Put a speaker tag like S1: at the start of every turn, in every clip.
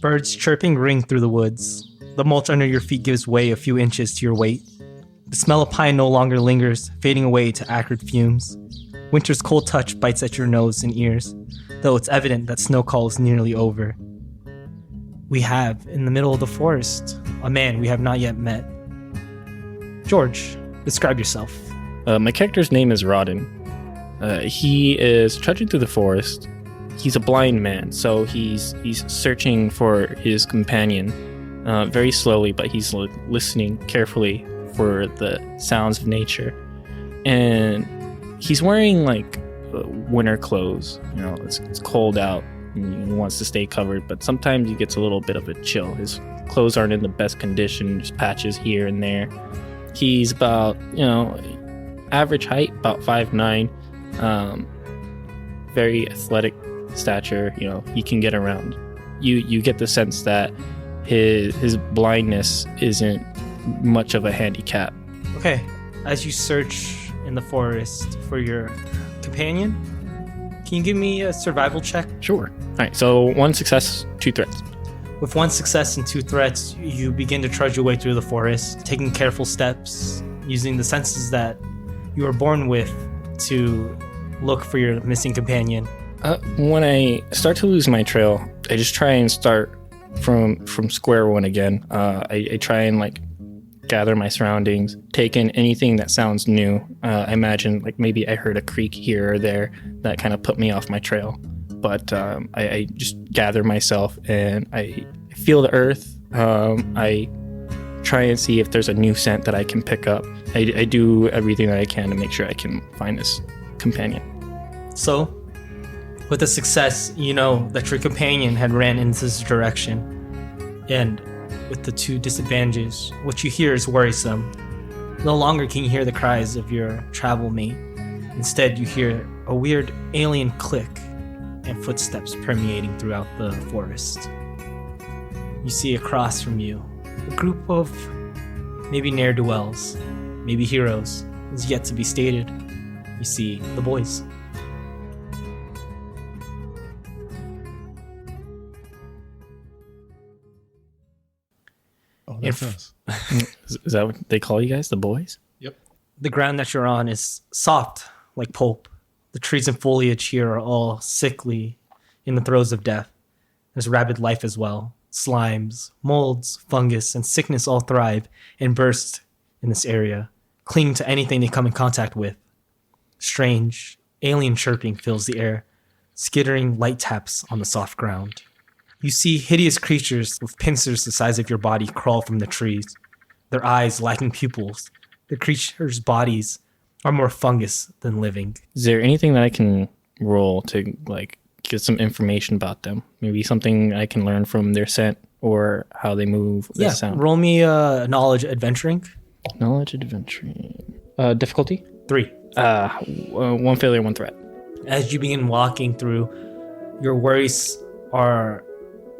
S1: Birds chirping ring through the woods. The mulch under your feet gives way a few inches to your weight. The smell of pine no longer lingers, fading away to acrid fumes. Winter's cold touch bites at your nose and ears, though it's evident that snow call is nearly over. We have, in the middle of the forest, a man we have not yet met. George, describe yourself.
S2: My character's name is Rodden. He is trudging through the forest. He's a blind man, so he's searching for his companion very slowly, but he's listening carefully for the sounds of nature. And he's wearing winter clothes. You know, it's cold out and he wants to stay covered, but sometimes he gets a little bit of a chill. His clothes aren't in the best condition, just patches here and there. He's about, average height, about 5'9", very athletic stature. He can get around. You get the sense that his blindness isn't much of a handicap.
S1: Okay, as you search in the forest for your companion, can you give me a survival check?
S2: Sure. All right, so 1 success, 2 threats.
S1: With 1 success and 2 threats, you begin to trudge your way through the forest, taking careful steps, using the senses that you were born with to look for your missing companion.
S2: When I start to lose my trail, I just try and start from square one again. I try and gather my surroundings, take in anything that sounds new. I imagine maybe I heard a creak here or there that kind of put me off my trail. But I just gather myself and I feel the earth. I try and see if there's a new scent that I can pick up. I do everything that I can to make sure I can find this companion.
S1: So, with a success, you know that your companion had ran in this direction. And with the 2 disadvantages, what you hear is worrisome. No longer can you hear the cries of your travel mate. Instead, you hear a weird alien click and footsteps permeating throughout the forest. You see across from you a group of maybe ne'er-do-wells, maybe heroes, is yet to be stated. You see the boys.
S3: Oh, that's us.
S2: Is that what they call you guys, the boys?
S3: Yep.
S1: The ground that you're on is soft like pulp. The trees and foliage here are all sickly, in the throes of death. There's rabid life as well. Slimes, molds, fungus, and sickness all thrive and burst in this area, clinging to anything they come in contact with. Strange, alien chirping fills the air, skittering light taps on the soft ground. You see hideous creatures with pincers the size of your body crawl from the trees, their eyes lacking pupils. The creatures' bodies are more fungus than living.
S2: Is there anything that I can roll to get some information about them? Maybe something I can learn from their scent or how they move, their sound.
S1: Roll me knowledge adventuring.
S2: Knowledge adventuring. Difficulty?
S1: 3.
S2: 1 failure, 1 threat.
S1: As you begin walking through, your worries are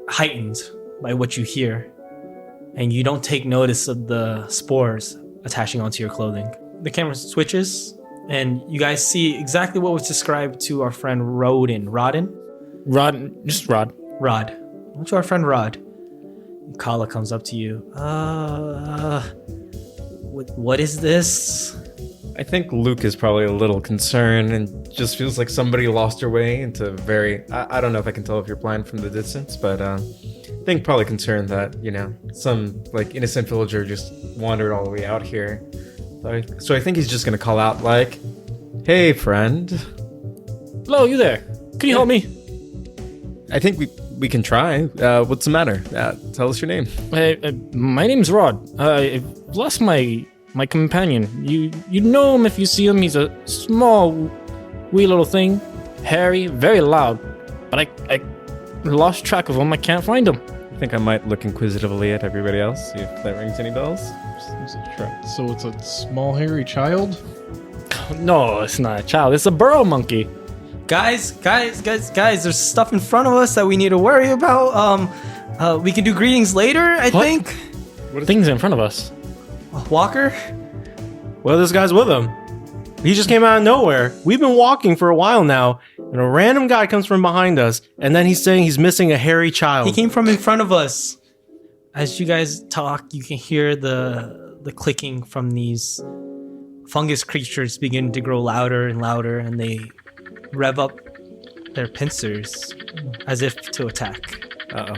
S1: heightened by what you hear, and you don't take notice of the spores attaching onto your clothing. The camera switches, and you guys see exactly what was described to our friend Rodden.
S2: Just Rod.
S1: Rod. To our friend Rod. Kala comes up to you. What is this?
S4: I think Luke is probably a little concerned and just feels like somebody lost their way into very... I don't know if I can tell if you're blind from the distance, but I think probably concerned that, some innocent villager just wandered all the way out here. So I think he's just going to call out hey, friend.
S2: Hello, you there? Can you help me?
S4: I think we can try. What's the matter? Tell us your name.
S2: My name's Rod. I've lost my companion. You know him if you see him. He's a small, wee little thing. Hairy, very loud. But I lost track of him. I can't find him.
S4: I think I might look inquisitively at everybody else, see if that rings any bells.
S3: So it's a small, hairy child?
S2: No, it's not a child. It's a burrow monkey.
S1: Guys, there's stuff in front of us that we need to worry about. We can do greetings later, I think.
S2: What are things in front of us?
S1: Walker?
S5: Well, this guy's with him. He just came out of nowhere. We've been walking for a while now, and a random guy comes from behind us, and then he's saying he's missing a hairy child.
S1: He came from in front of us. As you guys talk, you can hear the clicking from these fungus creatures begin to grow louder and louder, and they rev up their pincers as if to attack.
S4: Uh-oh.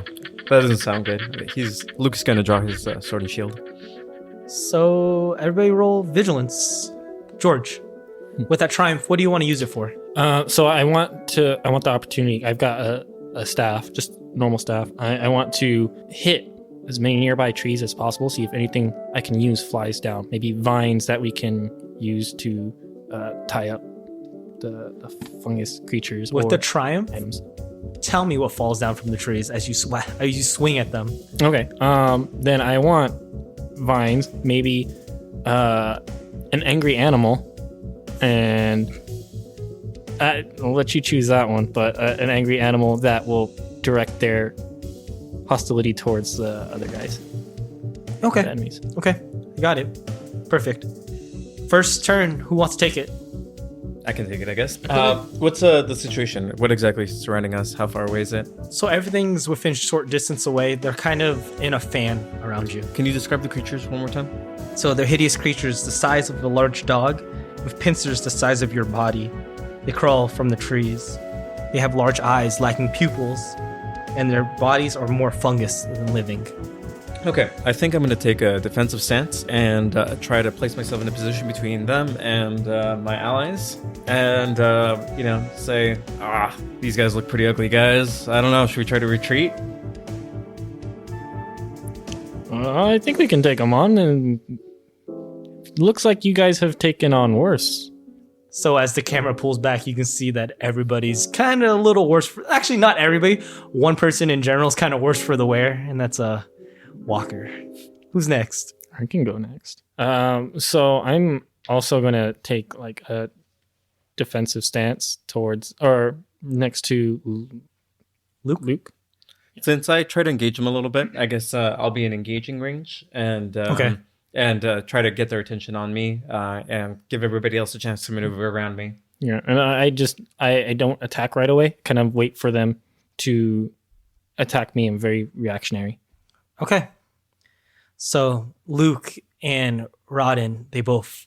S4: That doesn't sound good. Luke's gonna draw his sword and shield.
S1: So everybody roll vigilance. George, with that triumph, what do you want to use it for?
S2: So I want the opportunity. I've got a staff, just normal staff. I want to hit as many nearby trees as possible. See if anything I can use flies down. Maybe vines that we can use to tie up the fungus creatures.
S1: With
S2: or
S1: the triumph,
S2: items.
S1: tell me what falls down from the trees as you swing at them.
S2: Okay. Then I want vines. Maybe an angry animal, and I'll let you choose that one. But an angry animal that will direct their hostility towards the other guys.
S1: Okay.
S2: The enemies.
S1: Okay. You got it. Perfect. First turn. Who wants to take it?
S4: I can take it, I guess. What's the situation? What exactly is surrounding us? How far away is it?
S1: So everything's within short distance away. They're kind of in a fan around you.
S4: Can you describe the creatures one more time?
S1: So they're hideous creatures the size of a large dog with pincers the size of your body. They crawl from the trees. They have large eyes lacking pupils, and their bodies are more fungus than living.
S4: Okay, I think I'm going to take a defensive stance and try to place myself in a position between them and my allies. And, say, these guys look pretty ugly, guys. I don't know, should we try to retreat?
S2: I think we can take them on, and looks like you guys have taken on worse.
S1: So as the camera pulls back, you can see that everybody's kind of a little worse. Actually, not everybody. One person in general is kind of worse for the wear, and that's a Walker. Who's next?
S2: I can go next. So I'm also going to take like a defensive stance towards or next to Luke.
S4: Since I try to engage them a little bit, I guess I'll be in engaging range and
S1: Okay.
S4: and try to get their attention on me and give everybody else a chance to maneuver around me.
S2: Yeah, and I don't attack right away. Kind of wait for them to attack me. I'm very reactionary.
S1: Okay. So Luke and Rodden, they both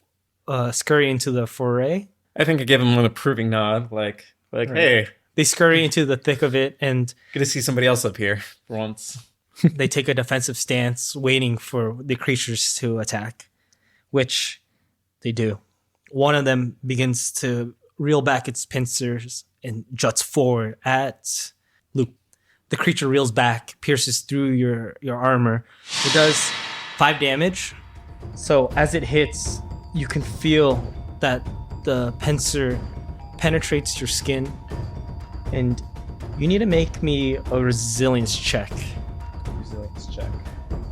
S1: scurry into the foray.
S4: I think I gave him an approving nod, like hey,
S1: They scurry into the thick of it, and
S4: good to see somebody else up here for once.
S1: they take a defensive stance, waiting for the creatures to attack, which they do. One of them begins to reel back its pincers and juts forward at Luke. The creature reels back, pierces through your armor. It does 5 damage. So as it hits, you can feel that the pincer penetrates your skin, and you need to make me a resilience check.
S4: Resilience check.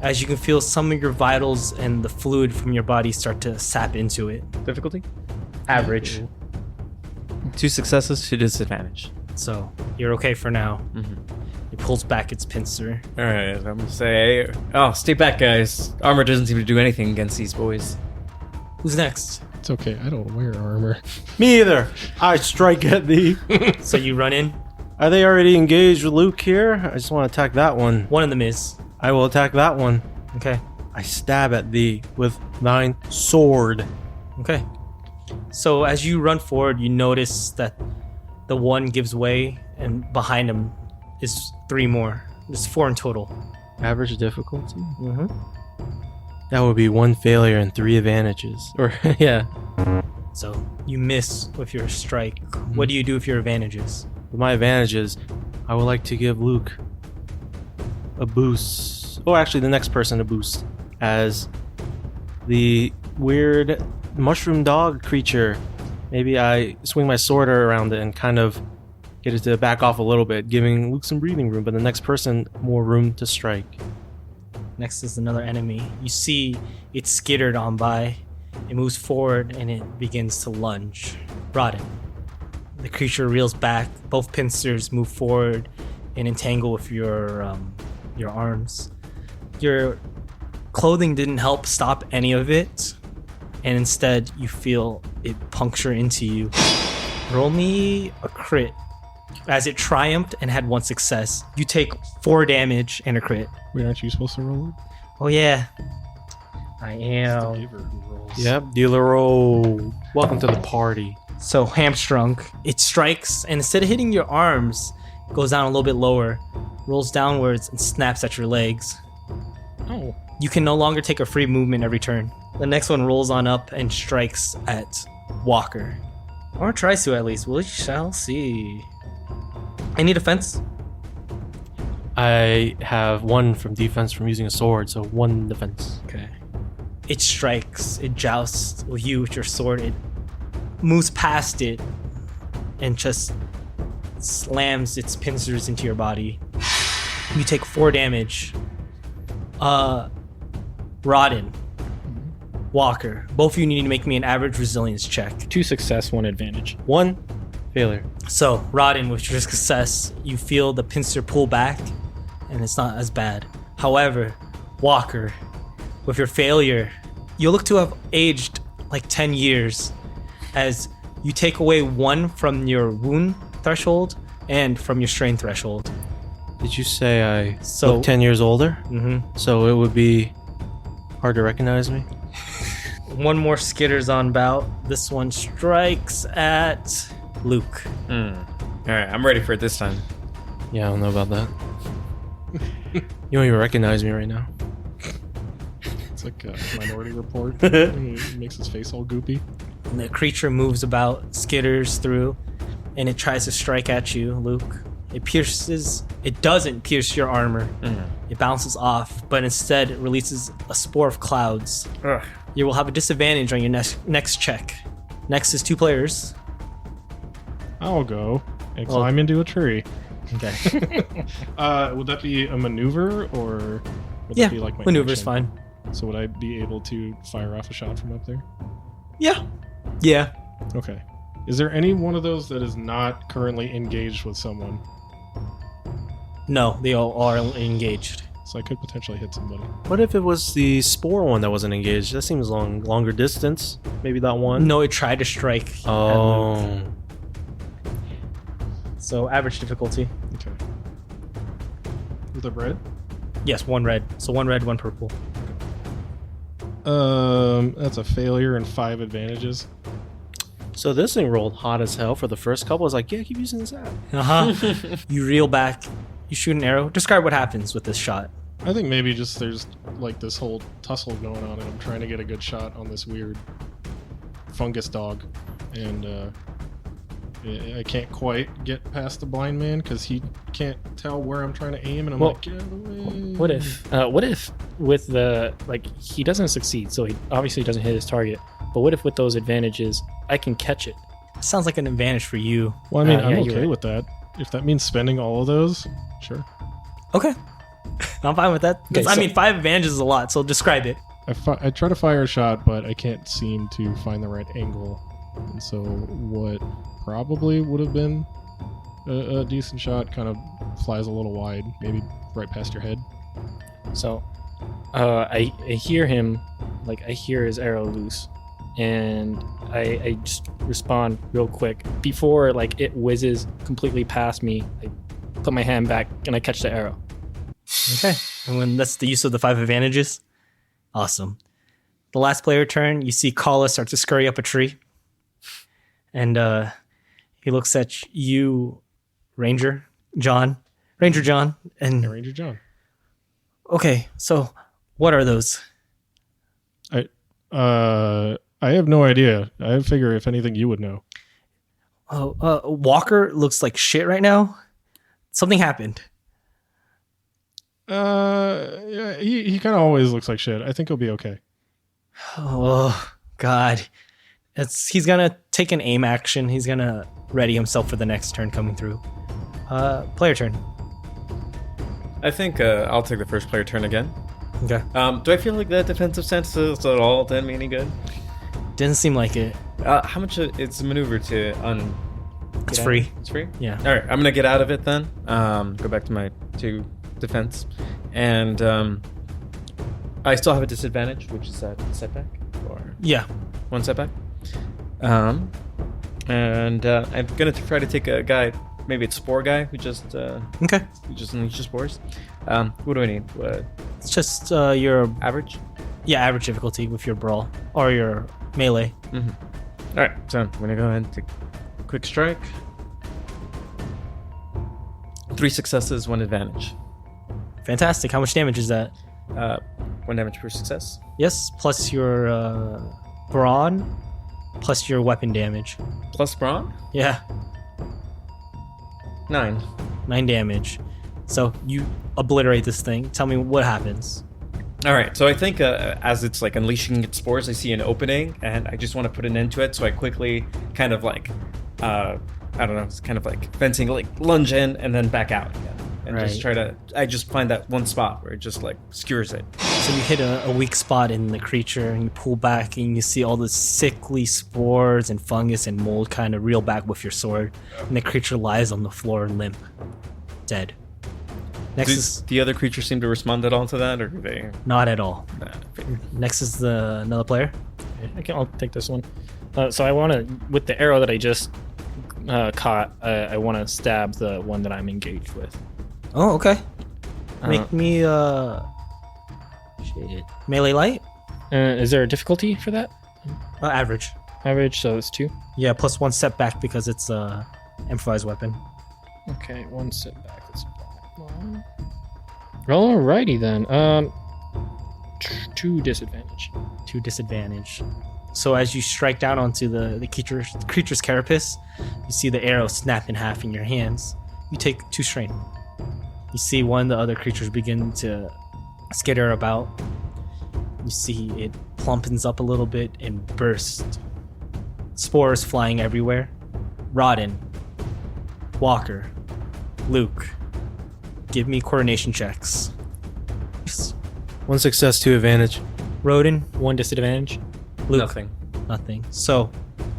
S1: As you can feel some of your vitals and the fluid from your body start to sap into it.
S4: Difficulty?
S1: Average.
S4: 2 successes to disadvantage.
S1: So you're okay for now.
S4: Mm-hmm.
S1: It pulls back its pincer.
S4: All right, I'm gonna say, stay back, guys. Armor doesn't seem to do anything against these boys.
S1: Who's next?
S3: It's okay. I don't wear armor.
S5: Me either. I strike at thee.
S1: So you run in.
S5: Are they already engaged with Luke here? I just want to attack that one.
S1: One of them is.
S5: I will attack that one.
S1: Okay.
S5: I stab at thee with thine sword.
S1: Okay. So as you run forward, you notice that the one gives way, and behind him is 3 more. There's 4 in total.
S5: Average difficulty?
S1: Mm-hmm.
S5: That would be 1 failure and 3 advantages. Or, yeah.
S1: So you miss with your strike. What do you do with your advantages?
S5: With my advantages, I would like to give Luke a boost. Oh, actually, the next person a boost. As the weird mushroom dog creature. Maybe I swing my sword around it and kind of get it to back off a little bit, giving Luke some breathing room, but the next person more room to strike.
S1: Next is another enemy. You see it skittered on by. It moves forward and it begins to lunge. Rodden. The creature reels back. Both pincers move forward and entangle with your arms. Your clothing didn't help stop any of it, and instead you feel it puncture into you. Roll me a crit. As it triumphed and had 1 success, you take 4 damage and a crit.
S3: Wait, aren't you supposed to roll it?
S1: Oh yeah, I
S3: It's the
S1: am.
S3: giver who rolls.
S5: Yep, dealer-o. Welcome to the party.
S1: So hamstrung, it strikes, and instead of hitting your arms, it goes down a little bit lower, rolls downwards, and snaps at your legs.
S5: Oh.
S1: You can no longer take a free movement every turn. The next one rolls on up and strikes at Walker. Or tries to, at least. We shall see. Any defense?
S5: I have 1 from defense from using a sword, so 1 defense.
S1: Okay. It strikes, it jousts with you with your sword, it moves past it, and just slams its pincers into your body. You take 4 damage. Rodden, Walker, both of you need to make me an average resilience check.
S2: 2 success, 1 advantage.
S5: 1 failure.
S1: So, Rodden, with your success, you feel the pincer pull back, and it's not as bad. However, Walker, with your failure, you look to have aged like 10 years, as you take away 1 from your wound threshold and from your strain threshold.
S5: Did you say I
S1: So-
S5: look 10 years older?
S1: Mm-hmm.
S5: So it would be hard to recognize me?
S1: 1 more skitters on bout. This one strikes at Luke.
S4: All right, I'm ready for it this time.
S5: Yeah, I don't know about that. You don't even recognize me right now.
S3: It's like a Minority Report. He makes his face all goopy.
S1: And the creature moves about, skitters through, and it tries to strike at you, Luke. It doesn't pierce your armor. It bounces off, but instead it releases a spore of clouds.
S4: Ugh.
S1: You will have a disadvantage on your next check. Next is 2 players.
S3: I'll go and climb into a tree.
S1: Okay.
S3: Would that be a maneuver or would
S1: Yeah,
S3: that be like my
S1: maneuver's
S3: action?
S1: fine.
S3: So would I be able to fire off a shot from up there?
S1: Yeah. Yeah.
S3: Okay. Is there any one of those that is not currently engaged with someone?
S1: No, they all are engaged.
S3: So I could potentially hit somebody.
S5: What if it was the spore one that wasn't engaged? That seems longer distance. Maybe that one?
S1: No, it tried to strike. at Luke.
S5: Oh.
S1: So average difficulty.
S3: Okay. With a red?
S1: Yes, 1 red. So 1 red, 1 purple.
S3: That's a failure and 5 advantages.
S5: So this thing rolled hot as hell for the first couple. I was like, yeah, keep using this app.
S1: You reel back. You shoot an arrow. Describe what happens with this shot.
S3: I think maybe just there's like this whole tussle going on, and I'm trying to get a good shot on this weird fungus dog, and I can't quite get past the blind man because he can't tell where I'm trying to aim, and I'm
S2: Well,
S3: like, get out of the way.
S2: What if with the, like, he doesn't succeed, so he obviously doesn't hit his target, but what if with those advantages, I can catch it?
S1: Sounds like an advantage for you.
S3: Well, I mean,
S2: yeah,
S3: I'm
S2: you're
S3: okay
S2: right.
S3: with that. If that means spending all of those, sure.
S1: Okay. I'm fine with that.
S2: Okay,
S1: I
S2: so-
S1: mean, 5 advantages is a lot, so describe it.
S3: I try to fire a shot, but I can't seem to find the right angle. And so what probably would have been a decent shot kind of flies a little wide, maybe right past your head.
S2: So, I hear him, like, I hear his arrow loose, and I just respond real quick. Before, like, it whizzes completely past me, I put my hand back, and I catch the arrow.
S1: Okay. And when that's the use of the 5 advantages. Awesome. The last player turn, you see Kala start to scurry up a tree. And he looks at you, Ranger John, and
S3: Ranger John.
S1: okay, so what are those?
S3: I have no idea. I figure if anything you would know.
S1: Oh, Walker looks like shit right now. Something happened.
S3: Yeah, he kind of always looks like shit. I think he'll be okay.
S1: Oh God, he's gonna take an aim action. He's gonna ready himself for the next turn coming through. Player turn.
S4: I think I'll take the first player turn again.
S1: Okay.
S4: Do I feel like that defensive sense is at all done me any good?
S1: Didn't seem like it.
S4: How much it's a maneuver to
S1: It's
S4: get
S1: free.
S4: out? It's free?
S1: Yeah.
S4: All right, I'm going to get out of it then. Go back to my 2 defense. And I still have a disadvantage, which is that setback? Or
S1: Yeah.
S4: 1 setback. And I'm gonna try to take a guy. Maybe it's Spore guy who just
S1: Okay.
S4: unleashes spores. What do I need?
S1: It's just your
S4: Average?
S1: average difficulty with your brawl or your melee.
S4: Mm-hmm. All right, so I'm gonna go ahead and take a quick strike. 3 successes, 1 advantage.
S1: Fantastic. How much damage is that?
S4: 1 damage per success.
S1: Yes, plus your brawn, plus your weapon damage.
S4: Plus brawn?
S1: Yeah,
S4: 9.
S1: 9 damage. So you obliterate this thing. Tell me what happens.
S4: All right, so I think as it's like unleashing its spores, I see an opening, and I just want to put an end to it. So I quickly kind of like, I don't know, it's kind of like fencing, like lunge in and then back out again, and just try to. I just find that one spot where it just like skewers it.
S1: So you hit a weak spot in the creature, and you pull back, and you see all the sickly spores and fungus and mold kind of reel back with your sword, and the creature lies on the floor limp, dead. Next
S4: Does
S1: is
S4: the other creatures seem to respond at all to that, or do they?
S1: not at all.
S4: Nah,
S1: Next is another player.
S2: I'll take this one. So I want to, with the arrow that I just caught, I want to stab the one that I'm engaged with.
S1: Oh, okay.
S2: Uh,
S1: Make me melee light.
S2: Is there a difficulty for that?
S1: Average.
S2: Average, so it's 2.
S1: Yeah, plus 1 setback because it's a improvised weapon.
S2: Okay, 1 setback. That's 1. Alrighty then. 2 disadvantage.
S1: 2 disadvantage. So as you strike down onto the creature's carapace, you see the arrow snap in half in your hands. You take 2 strain. You see one of the other creatures begin to skitter about. You see it plumpens up a little bit and bursts. Spores flying everywhere. Rodden, Walker, Luke, give me coordination checks.
S5: 1 success, 2 advantage.
S1: Rodin,
S2: 1 disadvantage.
S1: Luke,
S4: Nothing.
S1: So,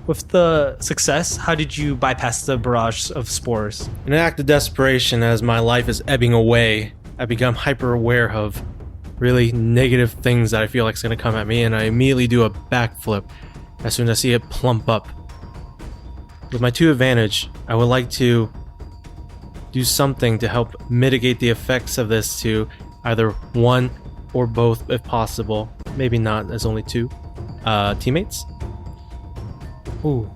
S1: with the success, how did you bypass the barrage of spores?
S5: In an act of desperation, as my life is ebbing away, I become hyper aware of really negative things that I feel like is going to come at me, and I immediately do a backflip as soon as I see it plump up. With my 2 advantage, I would like to do something to help mitigate the effects of this to either one or both, if possible. Maybe not, as only 2 teammates.
S1: Ooh.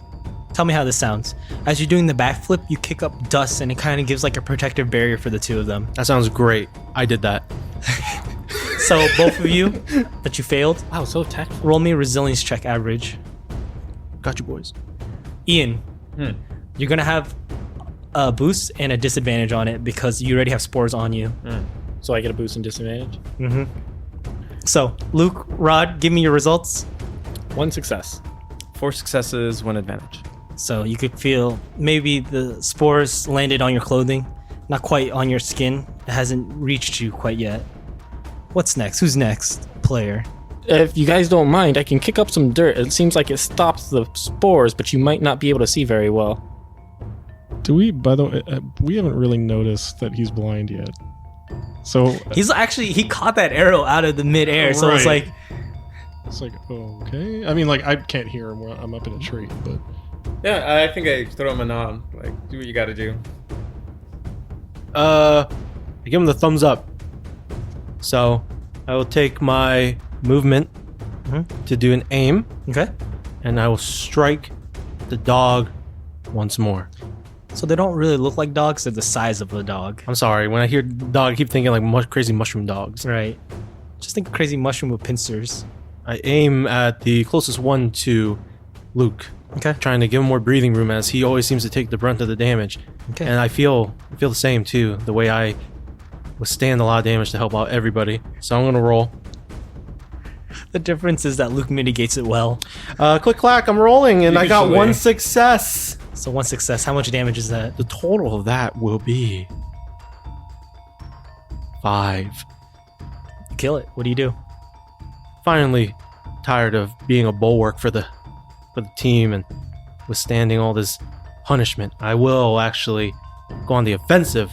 S1: Tell me how this sounds. As you're doing the backflip, you kick up dust and it kind of gives like a protective barrier for the 2 of them.
S5: That sounds great. I did that.
S1: So both of you that you failed,
S2: Wow, so tactful.
S1: roll me a resilience check average.
S5: Got you, boys.
S1: Ian, you're gonna have a boost and a disadvantage on it because you already have spores on you.
S2: So I get a boost and disadvantage.
S1: Mm-hmm. So Luke, Rod, give me your results.
S2: 1 success.
S4: 4 successes, 1 advantage.
S1: So you could feel maybe the spores landed on your clothing, not quite on your skin. It hasn't reached you quite yet. What's next? Who's next? Player.
S2: If you guys don't mind, I can kick up some dirt. It seems like it stops the spores, but you might not be able to see very well.
S3: Do we, by the way, we haven't really noticed that he's blind yet. So
S1: He caught that arrow out of the midair, so it's
S3: Right.
S1: like,
S3: it's like, okay. I mean, like, I can't hear him. I'm up in a tree, but
S4: Yeah, I think I throw him a nod. Like, do what you got to do.
S5: I give him the thumbs up. So I will take my movement to do an aim,
S1: okay.
S5: and I will strike the dog once more.
S1: So they don't really look like dogs, they're the size of a dog.
S5: I'm sorry, when I hear dog, I keep thinking like crazy mushroom dogs.
S1: Right. Just think of crazy mushroom with pincers.
S5: I aim at the closest one to Luke,
S1: Okay.
S5: trying to give him more breathing room as he always seems to take the brunt of the damage.
S1: Okay.
S5: And I feel the same too, the way I withstand a lot of damage to help out everybody. So I'm gonna roll.
S1: The difference is that Luke mitigates it well.
S5: Click clack, I'm rolling, and I got
S4: Usually.
S5: 1 success.
S1: So 1 success. How much damage is that?
S5: The total of that will be 5.
S1: You kill it. What do you do?
S5: Finally, tired of being a bulwark for the team and withstanding all this punishment, I will actually go on the offensive.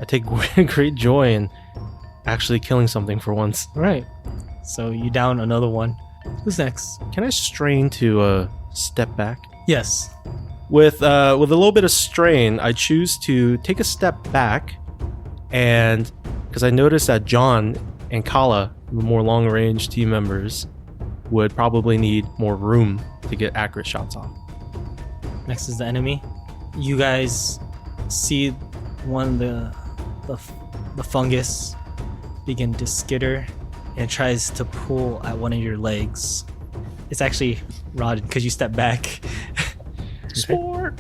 S5: I take great joy in actually killing something for once.
S1: All right. So you down another one. Who's next?
S5: Can I strain to step back?
S1: Yes.
S5: With a little bit of strain, I choose to take a step back, and because I noticed that John and Kala, the more long-range team members, would probably need more room to get accurate shots off.
S1: Next is the enemy. You guys see one of the fungus begin to skitter and tries to pull at one of your legs. It's actually rotted because you step back.
S5: Sport.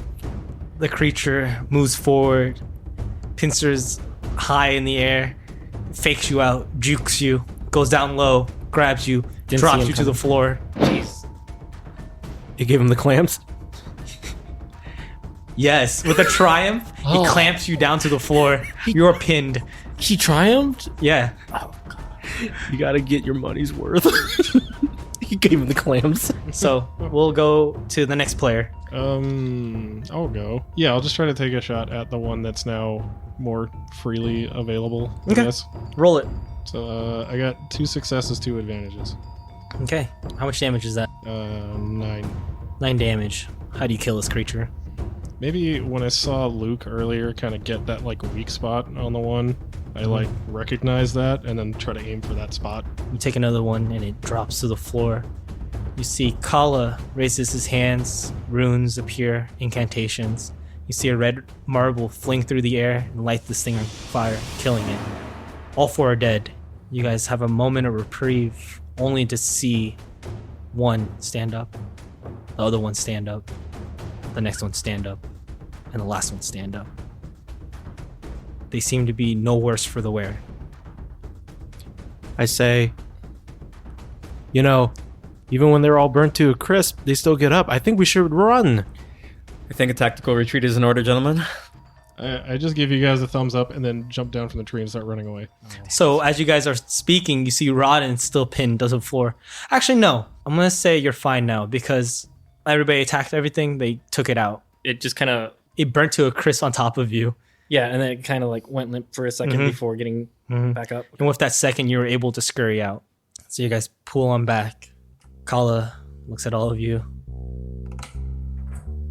S1: The creature moves forward, pincers high in the air, fakes you out, jukes you, goes down low, grabs you,
S2: Didn't see
S1: drops
S2: him
S1: you to the
S2: coming.
S1: floor.
S5: You gave him the clamps?
S1: Yes, with a triumph, he
S2: Oh.
S1: clamps you down to the floor. You're pinned.
S2: He triumphed?
S1: Yeah.
S5: You gotta get your money's worth. You gave him the clamps.
S1: So we'll go to the next player.
S3: I'll go. Yeah, I'll just try to take a shot at the one that's now more freely available.
S1: Okay.
S3: I guess.
S1: Roll it.
S3: So I got 2 successes, 2 advantages.
S1: Okay. How much damage is that?
S3: 9.
S1: 9 damage. How do you kill this creature?
S3: Maybe when I saw Luke earlier kind of get that like weak spot on the one, I like recognize that and then try to aim for that spot.
S1: You take another one and it drops to the floor. You see Kala raises his hands, runes appear, incantations. You see a red marble fling through the air and light this thing on fire, killing it. All 4 are dead. You guys have a moment of reprieve, only to see one stand up, the other one stand up, the next one stand up, and the last one stand up. They seem to be no worse for the wear.
S5: I say, you know, even when they're all burnt to a crisp, they still get up. I think we should run.
S4: I think a tactical retreat is in order, gentlemen.
S3: I just give you guys a thumbs up and then jump down from the tree and start running away.
S1: So as you guys are speaking, you see Rodden still pinned to the floor. Actually, no. I'm going to say you're fine now because everybody attacked everything. They took it out.
S2: It just kind of,
S1: It burnt to a crisp on top of you.
S2: yeah, and then it kind of like went limp for a 2nd before getting back up.
S1: And with that second, you were able to scurry out. So you guys pull on back. Kala looks at all of you.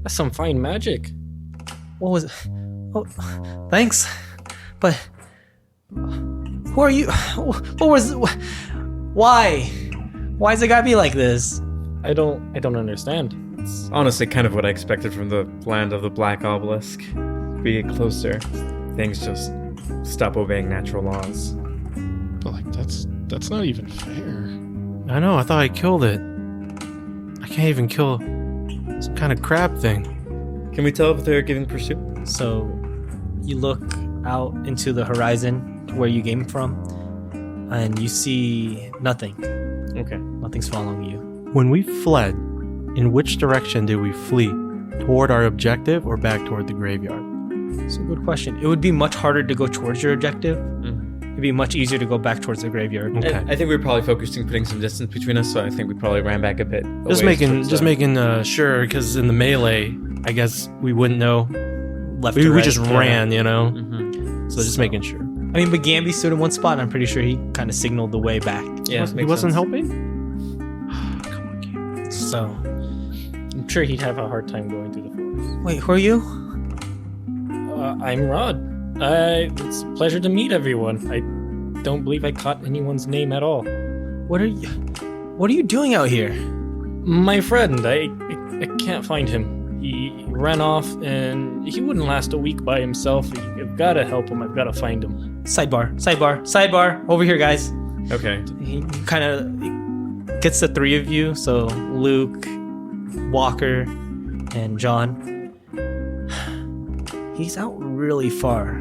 S2: That's some fine magic.
S1: What was it? Oh, thanks. But who are you? What was? Why? Why is it gotta be like this?
S2: I don't understand.
S4: It's honestly kind of what I expected from the land of the Black Obelisk. We get closer, things just stop obeying natural laws.
S3: But like that's not even fair.
S5: I know, I thought I killed it. I can't even kill some kind of crab thing.
S4: Can we tell if they're giving pursuit?
S1: So you look out into the horizon to where you came from, and you see nothing.
S4: Okay.
S1: Nothing's following you.
S5: When we fled, in which direction did we flee? Toward our objective or back toward the graveyard?
S1: It's a good question. It would be much harder to go towards your objective. It'd be much easier to go back towards the graveyard.
S5: Okay.
S4: I think we were probably focused on putting some distance between us, so I think we probably ran back a bit.
S5: Just
S4: away
S5: making
S4: towards the-
S5: sure, because in the melee, I guess we wouldn't know.
S1: Left
S5: We
S1: to right.
S5: just ran, you know?
S4: Mhm.
S5: So just making sure.
S1: I mean, but Gamby stood in one spot, and I'm pretty sure he kind of signaled the way back.
S4: Yeah,
S5: He
S4: makes
S5: wasn't
S4: sense.
S5: helping? Come on, Cam.
S1: So,
S2: I'm sure he'd have a hard time going through the forest.
S1: wait, who are you?
S2: I'm Rod. It's a pleasure to meet everyone. I don't believe I caught anyone's name at all.
S1: What are you doing out here?
S2: My friend, I can't find him. He ran off and he wouldn't last a week by himself. I've got to help him. I've got to find him.
S1: Sidebar. Over here, guys.
S4: Okay.
S1: He kind of gets the 3 of you. So Luke, Walker, and John. He's out really far.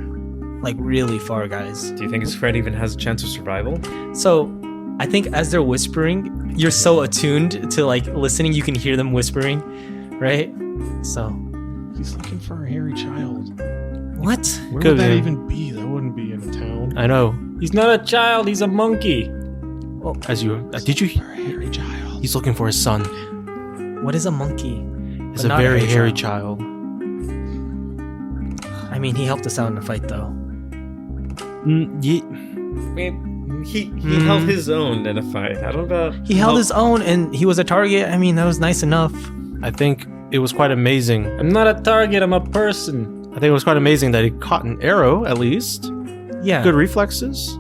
S1: Like really far, guys.
S4: Do you think his friend even has a chance of survival?
S1: So I think as they're whispering, you're so attuned to like listening, you can hear them whispering, right? So
S3: He's looking for a hairy child.
S1: what?
S3: Where
S5: Could
S3: would that
S5: be.
S3: even be? That wouldn't be in a town.
S5: I know.
S2: He's not a child. He's a monkey.
S5: As you did you?
S3: For a hairy child.
S5: He's looking for his son.
S1: What is a monkey?
S5: He's
S1: But
S5: a
S1: not
S5: very
S1: hairy
S5: hairy child.
S1: I mean, he helped us out in the fight, though.
S5: Mm, ye-
S4: He held his own in a fight. I don't know.
S1: He held his own, and he was a target. I mean, that was nice enough.
S5: I think it was quite amazing.
S2: I'm not a target, I'm a person.
S5: I think it was quite amazing that he caught an arrow, at least.
S1: Yeah.
S5: Good reflexes.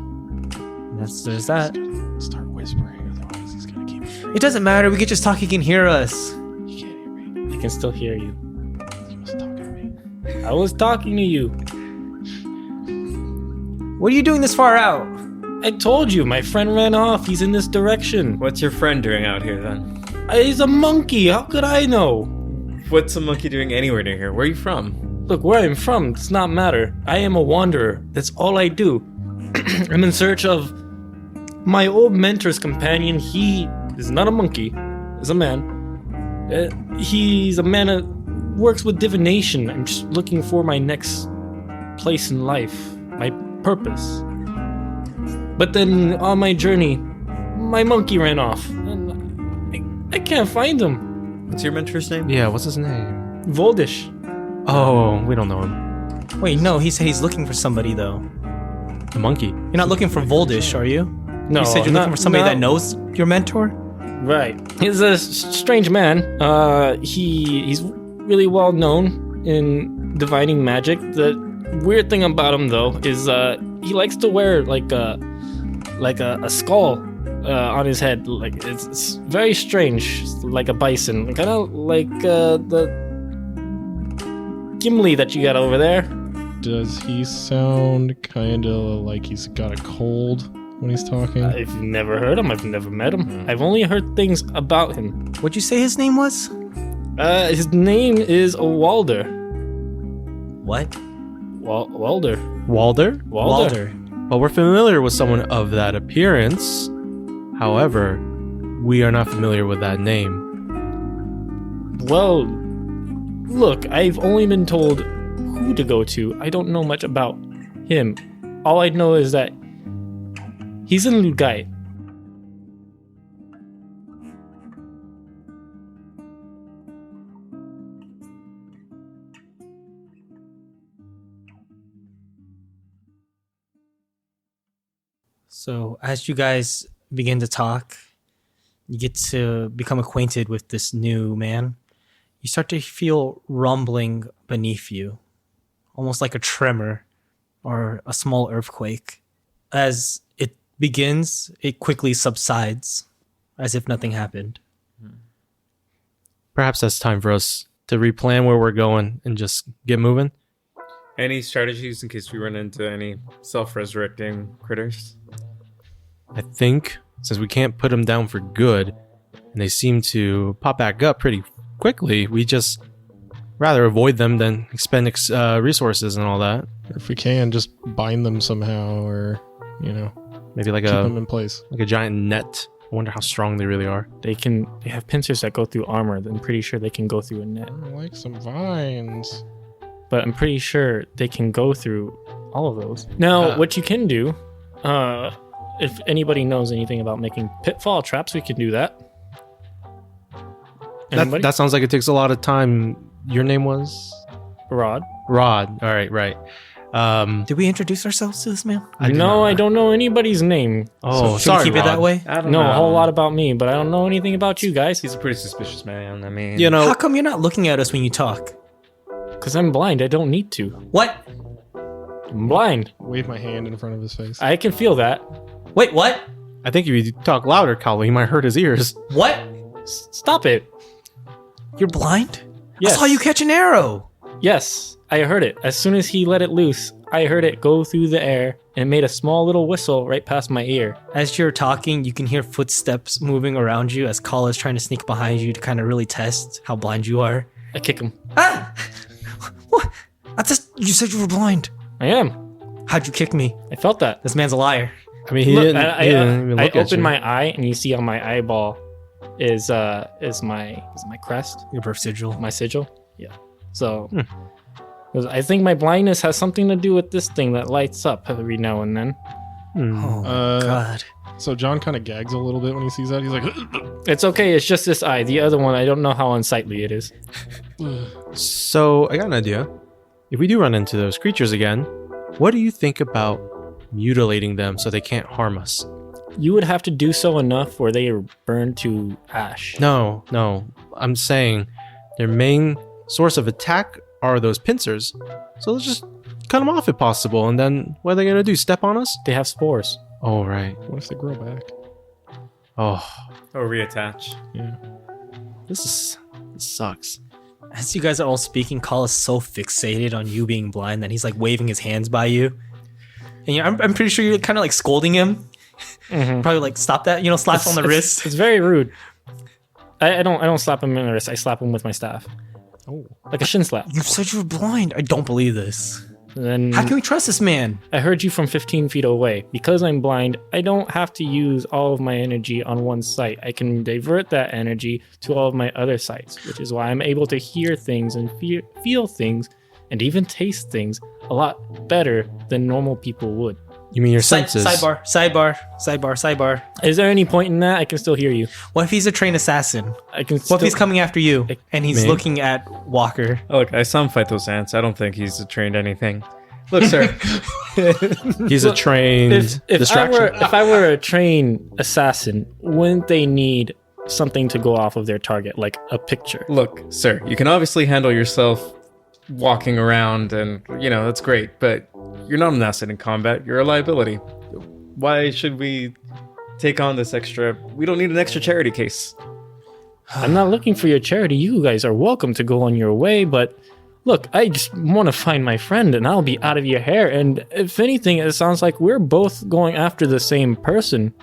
S1: There's that.
S3: Start whispering, otherwise he's gonna keep.
S1: It doesn't matter. We could just talk. He can hear us.
S3: He can't hear me.
S2: I can still hear you.
S3: He was talking to me.
S2: I was talking to you.
S1: What are you doing this far out?
S2: I told you, my friend ran off. He's in this direction.
S4: What's your friend doing out here then?
S2: He's a monkey. How could I know?
S4: What's a monkey doing anywhere near here? Where are you from?
S2: Look, where I'm from does not matter. I am a wanderer. That's all I do. I'm in search of my old mentor's companion. He is not a monkey. He's a man. He's a man that works with divination. I'm just looking for my next place in life. My purpose. But then on my journey, my monkey ran off. And I can't find him.
S4: What's your mentor's name?
S5: Yeah, what's his name?
S2: Voldish.
S5: Oh, we don't know him.
S1: Wait, no. He said he's looking for somebody though.
S5: The monkey.
S1: You're not looking for Voldish, are you?
S2: No,
S1: You said you're looking for somebody that knows your mentor.
S2: Right. He's a strange man. He's really well known in divining magic. The weird thing about him, though, is he likes to wear like a skull on his head. Like it's very strange, like a bison, kind of like the Gimli that you got over there.
S3: Does he sound kind of like he's got a cold when he's talking?
S2: I've never heard him. I've never met him. I've only heard things about him.
S1: What'd you say his name was?
S2: His name is Walder.
S1: What?
S2: Walder.
S5: Walder?
S2: Walder.
S5: Well, we're familiar with someone of that appearance. However, we are not familiar with that name.
S2: Well, look, I've only been told who to go to. I don't know much about him. All I know is that he's in Lugait.
S1: So as you guys begin to talk, you get to become acquainted with this new man. You start to feel rumbling beneath you, almost like a tremor or a small earthquake. As it begins, it quickly subsides, as if nothing happened.
S5: Perhaps that's time for us to replan where we're going and just get moving.
S4: Any strategies in case we run into any self-resurrecting critters?
S5: I think since we can't put them down for good, and they seem to pop back up pretty quickly, we just rather avoid them than expend resources and all that.
S3: If we can, just bind them somehow, or
S5: Maybe like
S3: keep them in place.
S5: a giant net. I wonder how strong they really are.
S2: They have pincers that go through armor. I'm pretty sure they can go through a net.
S3: I like some vines.
S2: But I'm pretty sure they can go through all of those. Now, what you can do, if anybody knows anything about making pitfall traps, we can do that.
S5: That sounds like it takes a lot of time. Your name was?
S2: Rod.
S5: Rod. All right, right.
S1: Did we introduce ourselves to this man?
S2: I don't know anybody's name.
S5: Oh,
S1: Should
S5: sorry,
S1: we keep it
S5: Rod.
S1: that way?
S4: I don't
S2: Know
S4: know.
S2: a whole lot about me, but I don't know anything about you guys.
S4: He's a pretty suspicious man. I mean,
S5: You know,
S1: How come you're not looking at us when you talk?
S2: Because I'm blind. I don't need to.
S1: What?
S2: I'm blind.
S3: Wave my hand in front of his face.
S2: I can feel that.
S1: Wait, what?
S5: I think if you talk louder, Kali, you might hurt his ears.
S1: What?
S2: Stop it.
S1: You're blind?
S2: Yes.
S1: I saw you catch an arrow.
S2: Yes, I heard it. As soon as he let it loose, I heard it go through the air and made a small little whistle right past my ear.
S1: As you're talking, you can hear footsteps moving around you as Kala is trying to sneak behind you to kind of really test how blind you are.
S2: I kick him.
S1: Ah! What? You said you were blind.
S2: I am.
S1: How'd you kick me?
S2: I felt that.
S1: This man's a liar.
S5: I mean, he
S2: Look,
S5: didn't even
S2: I
S5: look at
S2: open
S5: you.
S2: my eye and you see on my eyeball is my crest,
S1: Your birth sigil.
S2: my sigil. Yeah. So I think my blindness has something to do with this thing that lights up every now and then.
S1: Oh, God.
S3: So John kind of gags a little bit when he sees that. He's like,
S2: It's okay. It's just this eye. The other one, I don't know how unsightly it is.
S5: So I got an idea. If we do run into those creatures again, what do you think about mutilating them so they can't harm us.
S2: You would have to do so enough where they are burned to ash.
S5: No. I'm saying their main source of attack are those pincers. So let's just cut them off if possible. And then what are they going to do? Step on us?
S2: They have spores.
S5: Oh, right.
S3: What if they grow back?
S5: Oh,
S4: Or reattach.
S3: Yeah.
S5: this sucks.
S1: As you guys are all speaking, Call is so fixated on you being blind that he's like waving his hands by you. And I'm pretty sure you're kind of like scolding him. Probably like stop that, slap on the wrist.
S2: It's very rude. I don't slap him in the wrist. I slap him with my staff.
S3: Oh.
S2: Like a shin slap.
S1: You said you were blind. I don't believe this.
S2: And then
S1: How can we trust this man?
S2: I heard you from 15 feet away. Because I'm blind, I don't have to use all of my energy on one site. I can divert that energy to all of my other sites, which is why I'm able to hear things and feel things and even taste things a lot better than normal people would.
S5: You mean your senses?
S1: Sidebar.
S2: Is there any point in that? I can still hear you.
S1: What if he's a trained assassin?
S2: I can.
S1: What if he's coming after you and he's
S5: Me?
S1: looking at Walker?
S4: Oh, look, I saw him fight those ants. I don't think he's trained anything. Look, sir.
S5: He's a trained distraction.
S2: If I were a trained assassin, wouldn't they need something to go off of their target, like a picture?
S4: Look, sir, you can obviously handle yourself walking around and, that's great, but you're not an asset in combat. You're a liability. Why should we take on this extra? We don't need an extra charity case.
S2: I'm not looking for your charity. You guys are welcome to go on your way, but look, I just want to find my friend and I'll be out of your hair. And if anything, it sounds like we're both going after the same person.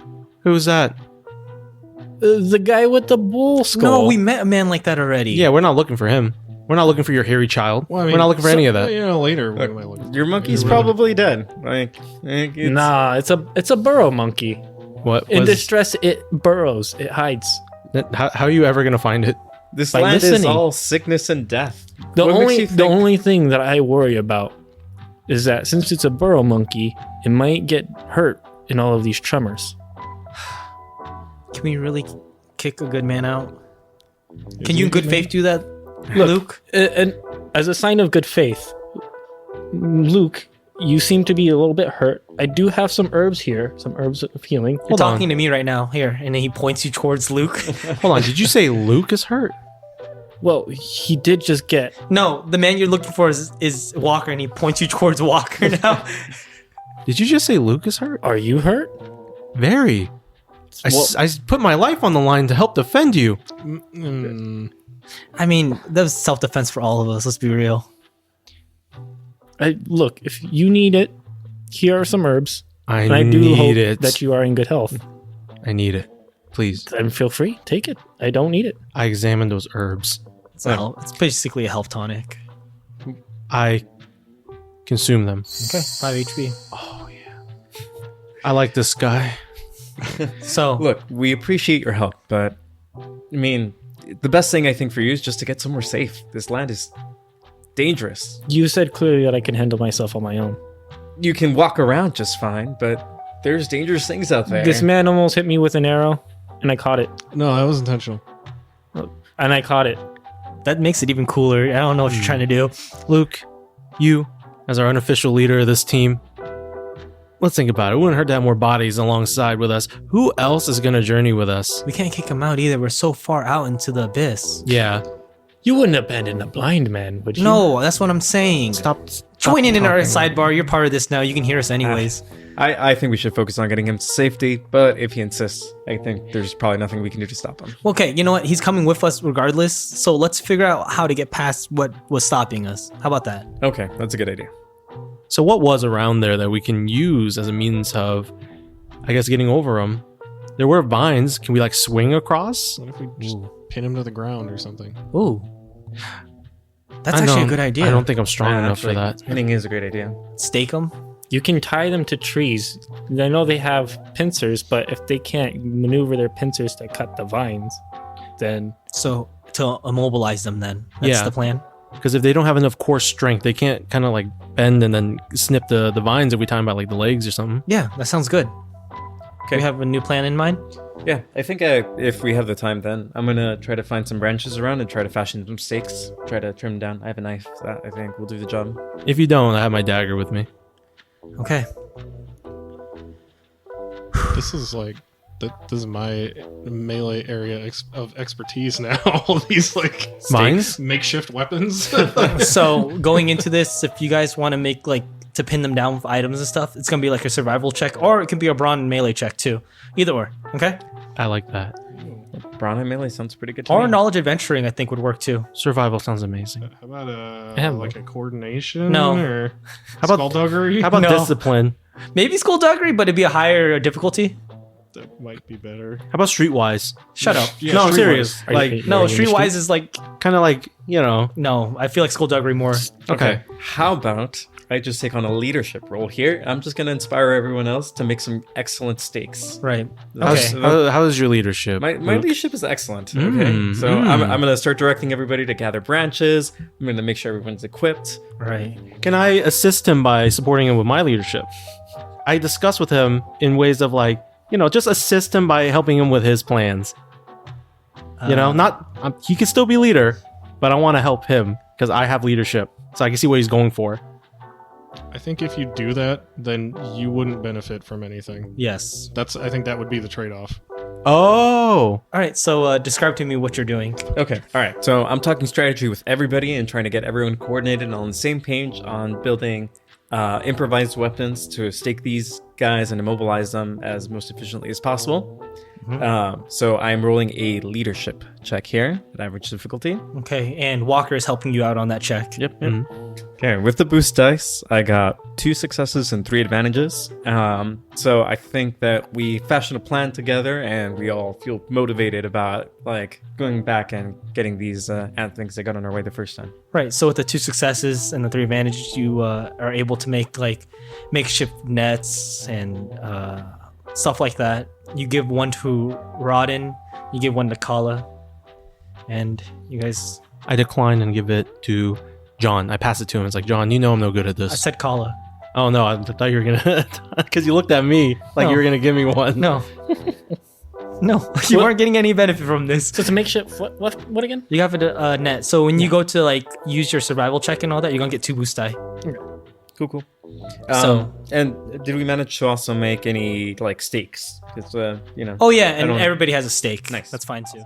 S5: Who's that?
S2: The guy with the bull skull.
S1: No, we met a man like that already.
S5: Yeah, we're not looking for him. We're not looking for your hairy child.
S3: Well, I mean,
S5: we're not looking for any of that.
S3: Later.
S4: Look,
S3: we might look.
S4: your monkey's probably dead. It's,
S2: Nah, it's a burrow monkey.
S5: What?
S2: In distress, it burrows. It hides.
S5: How are you ever going to find it?
S4: This
S2: by
S4: land is
S2: listening.
S4: all sickness and death.
S2: The
S4: What makes you
S2: the
S4: think-
S2: only thing that I worry about is that since it's a burrow monkey, it might get hurt in all of these tremors.
S1: Can we really kick a good man out? Can you in good faith do that, Luke?
S2: And as a sign of good faith, Luke, you seem to be a little bit hurt. I do have some herbs here, some herbs of healing.
S1: You're
S5: Hold on.
S1: talking to me right now. Here. And then he points you towards Luke.
S5: Hold on. Did you say Luke is hurt?
S2: Well, he did just get.
S1: No, the man you're looking for is Walker, and he points you towards Walker now.
S5: Did you just say Luke is hurt?
S2: Are you hurt?
S5: Very. I put my life on the line to help defend you.
S1: I mean, that was self-defense for all of us. Let's be real.
S2: Look, if you need it, here are some herbs.
S5: I
S2: And I do
S5: need
S2: hope
S5: it.
S2: that you are in good health.
S5: I need it. Please.
S2: Then feel free, take it. I don't need it.
S5: I examined those herbs.
S1: It's basically a health tonic.
S5: I consume them.
S1: Okay, 5 HP.
S5: I like this guy.
S1: So,
S4: Look, we appreciate your help, but I mean, the best thing I think for you is just to get somewhere safe. This land is dangerous.
S2: You said clearly that I can handle myself on my own.
S4: You can walk around just fine, but there's dangerous things out there.
S2: This man almost hit me with an arrow, and I caught it.
S3: No, that was intentional.
S2: And I caught it.
S1: that makes it even cooler. I don't know what you're trying to do.
S5: Luke, you, as our unofficial leader of this team, let's think about it. It wouldn't hurt to have more bodies alongside with us. Who else is going to journey with us?
S1: We can't kick him out either. We're so far out into the abyss.
S5: Yeah.
S2: You wouldn't abandon a blind man, would you?
S1: No, that's what I'm saying.
S5: Stop
S1: Join in our
S5: talking.
S1: sidebar. You're part of this now. You can hear us anyways.
S4: I think we should focus on getting him to safety, but if he insists, I think there's probably nothing we can do to stop him.
S1: Okay, you know what? He's coming with us regardless. So let's figure out how to get past what was stopping us. How about that?
S4: Okay, that's a good idea.
S5: So what was around there that we can use as a means of, I guess, getting over them? There were vines. Can we like swing across?
S3: What if we just pin him to the ground or something?
S1: Ooh. That's
S5: I
S1: actually a
S5: don't-
S1: good idea.
S5: I don't think I'm strong
S4: Yeah,
S5: enough for
S4: actually,
S5: that.
S4: Pinning is a great idea.
S1: Stake him.
S2: You can tie them to trees. I know they have pincers, but if they can't maneuver their pincers to cut the vines, then
S1: So to immobilize them then. That's
S5: Yeah.
S1: the plan.
S5: Because if they don't have enough core strength, they can't kind of like bend and then snip the vines every time by like the legs or something.
S1: Yeah, that sounds good. Okay. You have a new plan in mind?
S4: Yeah, I think if we have the time then, I'm going to try to find some branches around and try to fashion some stakes, try to trim them down. I have a knife, so that I think will do the job.
S5: If you don't, I have my dagger with me.
S1: Okay.
S3: This is like this is my melee area of expertise now. All these like
S5: Mines?
S3: makeshift weapons.
S1: So going into this, if you guys want to make like to pin them down with items and stuff, it's gonna be like a survival check, or it can be a brawn and melee check too. Either or, okay?
S5: I like that.
S4: Brawn and melee sounds pretty good to
S1: Or
S4: me.
S1: knowledge adventuring, I think would work too.
S5: Survival sounds amazing.
S3: How about
S2: Yeah.
S3: like a coordination?
S1: No.
S3: Or
S5: How about-
S3: skullduggery?
S5: How about
S1: No.
S5: discipline?
S1: Maybe skullduggery, but it'd be a higher difficulty.
S3: That might be better.
S5: How about streetwise?
S1: Shut up.
S3: Yeah,
S5: No, I'm
S3: streetwise.
S5: serious.
S2: Are you-
S5: Like,
S2: you're
S1: No,
S2: in the
S1: streetwise is like
S5: kind of like, you know.
S1: no. I feel like skullduggery more.
S5: Okay.
S4: How about I just take on a leadership role here? I'm just going to inspire everyone else to make some excellent steaks.
S1: Right.
S5: How's,
S1: Okay.
S5: how is your leadership?
S4: My
S5: Luke?
S4: leadership is excellent. Okay,
S5: Mm,
S4: so I'm going to start directing everybody to gather branches. I'm going to make sure everyone's equipped.
S1: Right.
S5: Can I assist him by supporting him with my leadership? I discuss with him in ways of like, you know, just assist him by helping him with his plans. You know, he can still be leader, but I want to help him because I have leadership, so I can see what he's going for.
S3: I think if you do that, then you wouldn't benefit from anything.
S1: Yes.
S3: I think that would be the trade-off.
S5: Oh,
S1: All right. So describe to me what you're doing.
S4: Okay, all right. So I'm talking strategy with everybody and trying to get everyone coordinated and on the same page on building improvised weapons to stake these guys and immobilize them as most efficiently as possible. So I'm rolling a leadership check here at average difficulty.
S1: Okay. And Walker is helping you out on that check.
S4: Yep. Okay, with the boost dice, I got 2 successes and 3 advantages. So I think that we fashion a plan together and we all feel motivated about like going back and getting these things that got on our way the first time.
S1: Right. So with the 2 successes and the 3 advantages, you are able to make like makeshift nets and stuff like that. You give one to Rodden, you give one to Kala, and you guys.
S5: I decline and give it to John. I pass it to him. It's like, John, you know I'm no good at this.
S1: I said Kala.
S5: Oh no, I thought you were gonna, because you looked at me like
S1: No.
S5: you were gonna give me one.
S1: No. No, you weren't getting any benefit from this.
S2: So to make makeshift, what again?
S1: You have a net. So when you go to like use your survival check and all that, you're gonna get 2 boost die.
S4: Cool.
S1: So-
S4: and did we manage to also make any like stakes? Because you know.
S1: Oh yeah, and
S4: don't-
S1: everybody has a stake.
S4: Nice.
S1: That's fine too.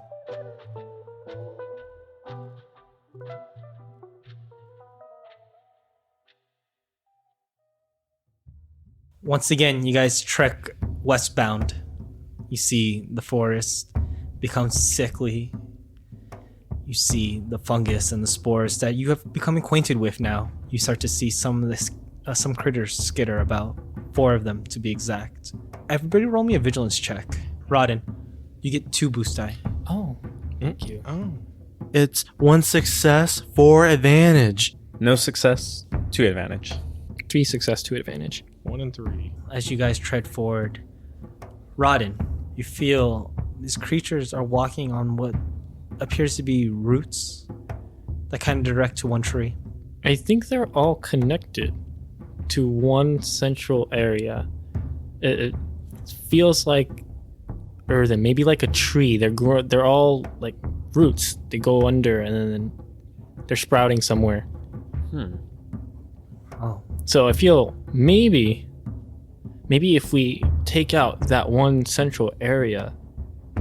S1: Once again, you guys trek westbound. You see the forest become sickly. You see the fungus and the spores that you have become acquainted with now. You start to see some of this, some critters skitter about. 4 of them, to be exact. Everybody roll me a vigilance check. Rodden, you get 2 boost die.
S2: Oh, thank you.
S3: Oh.
S5: It's 1 success, 4 advantage.
S4: No success, 2 advantage.
S2: 3 success, 2 advantage.
S3: 1 and 3.
S1: As you guys tread forward, Rodden, you feel these creatures are walking on what appears to be roots that kind of direct to one tree.
S2: I think they're all connected to one central area. It feels like, or then maybe like a tree. They're all like roots. They go under and then they're sprouting somewhere.
S1: Oh,
S2: So I feel maybe if we take out that one central area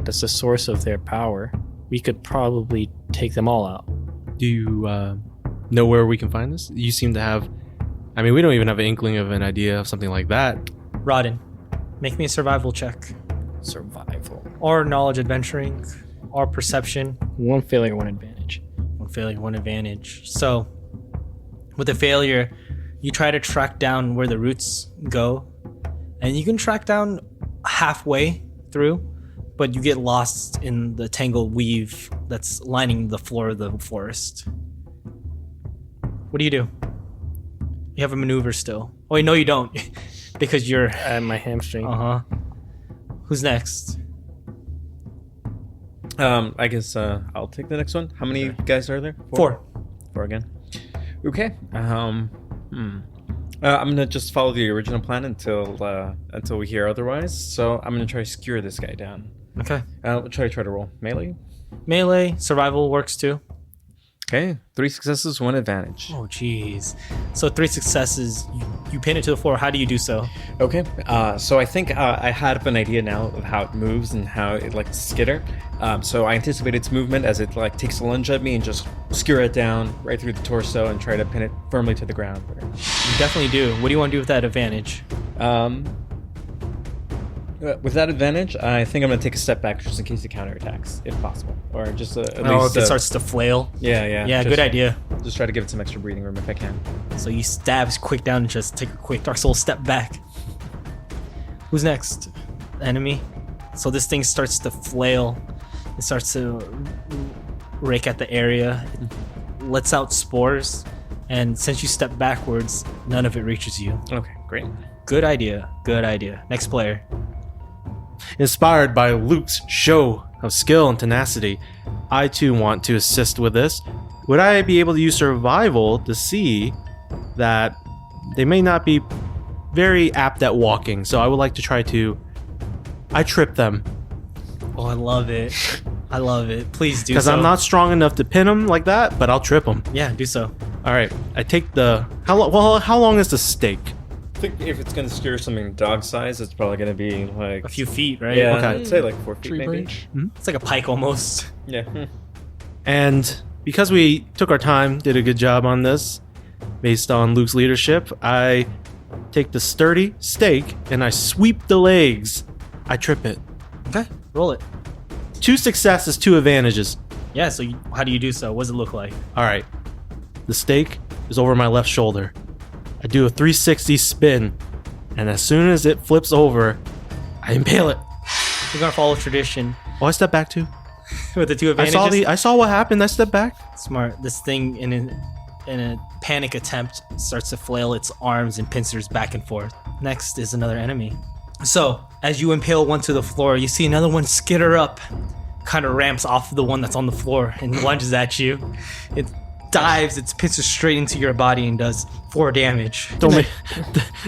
S2: that's the source of their power, we could probably take them all out.
S5: Do you know where we can find this? You seem to have. I mean, we don't even have an inkling of an idea of something like that.
S1: Rodden, make me a survival check.
S2: Survival.
S1: Or knowledge adventuring. Or perception.
S2: 1 failure, 1 advantage.
S1: 1 failure, 1 advantage. So, with a failure, you try to track down where the roots go. And you can track down halfway through, but you get lost in the tangled weave that's lining the floor of the forest. What do? You have a maneuver still. Oh wait, no you don't. Because you're...
S2: My hamstring.
S1: Uh-huh. Who's next?
S4: I guess I'll take the next one. How many guys are there?
S1: 4.
S4: 4 again. Okay. I'm gonna just follow the original plan until we hear otherwise. So I'm gonna try to skewer this guy down.
S1: Okay.
S4: I'll try to roll melee.
S1: Melee, survival works too.
S4: Okay, 3 successes, 1 advantage.
S1: Oh, jeez. So 3 successes, you pin it to the floor. How do you do so?
S4: Okay, so I think I have an idea now of how it moves and how it like skitter. So I anticipate its movement as it like takes a lunge at me and just skewer it down right through the torso and try to pin it firmly to the ground.
S1: You definitely do. What do you want to do with that advantage?
S4: With that advantage, I think I'm going to take a step back just in case it counterattacks, if possible. Or just at least...
S1: if it starts to flail?
S4: Yeah.
S1: Yeah, good idea.
S4: Just try to give it some extra breathing room if I can.
S1: So you stab quick down and just take a quick Dark Soul step back. Who's next? Enemy? So this thing starts to flail. It starts to rake at the area. It lets out spores. And since you step backwards, none of it reaches you.
S4: Okay, great.
S1: Good idea. Good idea. Next player.
S5: Inspired by Luke's show of skill and tenacity, I too want to assist with this. Would I be able to use survival to see that they may not be very apt at walking? So I would like to try to... I trip them.
S1: Oh, I love it. I love it. Please do so.
S5: Because I'm not strong enough to pin them like that, but I'll trip them.
S1: Yeah, do so.
S5: All right, I take the... How long is the stake?
S4: I think if it's going to skewer something dog size, it's probably going to be like...
S1: A few feet, right?
S4: Yeah,
S5: Okay.
S4: I'd say like 4 feet
S3: Tree
S4: maybe.
S3: branch.
S1: It's like a pike almost.
S4: Yeah.
S5: And because we took our time, did a good job on this, based on Luke's leadership, I take the sturdy stake and I sweep the legs. I trip it.
S1: Okay, roll it.
S5: 2 successes, 2 advantages.
S1: Yeah, so how do you do so? What does it look like?
S5: All right. The stake is over my left shoulder. I do a 360 spin, and as soon as it flips over, I impale it.
S1: We're gonna follow tradition
S5: Oh, I step back too.
S1: with the 2 advantages.
S5: I saw what happened. I stepped back.
S1: Smart. This thing, in a panic attempt, starts to flail its arms and pincers back and forth. Next is another enemy. So, as you impale one to the floor, you see another one skitter up, kind of ramps off the one that's on the floor and lunges at you. It dives its pincers straight into your body and does 4 damage.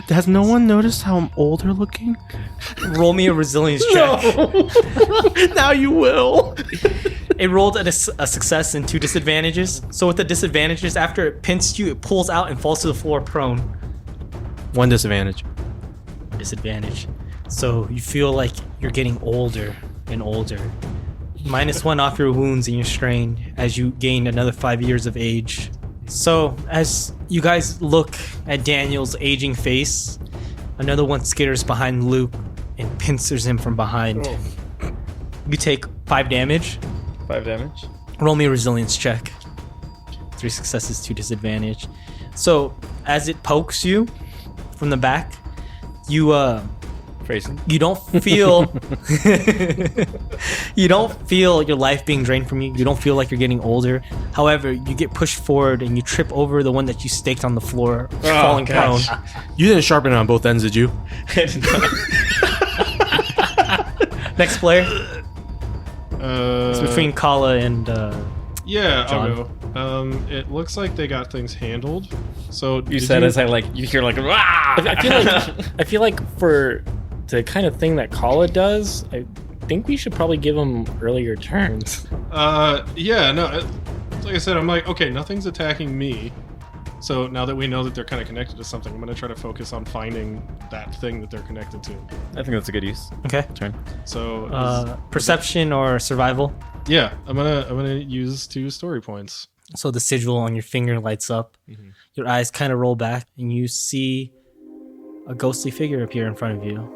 S5: Has no one noticed how I'm older looking?
S1: Roll me a resilience check.
S5: Now you will.
S1: It rolled a success and 2 disadvantages. So with the disadvantages, after it pinched you, it pulls out and falls to the floor prone.
S5: 1 disadvantage.
S1: Disadvantage. So you feel like you're getting older and older. -1 off your wounds and your strain as you gain another 5 years of age. So as you guys look at Daniel's aging face, another one skitters behind Luke and pincers him from behind.
S4: Oh.
S1: You take 5 damage.
S4: 5 damage.
S1: Roll me a resilience check. 3 successes, 2 disadvantage. So as it pokes you from the back, you
S4: Phrasing.
S1: you don't feel you don't feel your life being drained from you. You don't feel like you're getting older. However, you get pushed forward and you trip over the one that you staked on the floor, falling prone.
S5: You didn't sharpen it on both ends, did you?
S1: Next player. It's
S3: It's
S1: between Kala and
S3: Yeah,
S1: John.
S3: I'll go. It looks like they got things handled. So
S4: You said as I like, you hear like, "Rah!"
S2: I feel like for the kind of thing that Kala does, I think we should probably give him earlier turns.
S3: Yeah, no. Like I said, I'm like, okay, nothing's attacking me. So now that we know that they're kind of connected to something, I'm gonna try to focus on finding that thing that they're connected to.
S4: I think that's a good use.
S1: okay.
S4: Turn.
S3: So
S1: Perception or survival.
S3: yeah, I'm gonna use 2 story points.
S1: So the sigil on your finger lights up. Your eyes kind of roll back, and you see a ghostly figure appear in front of you.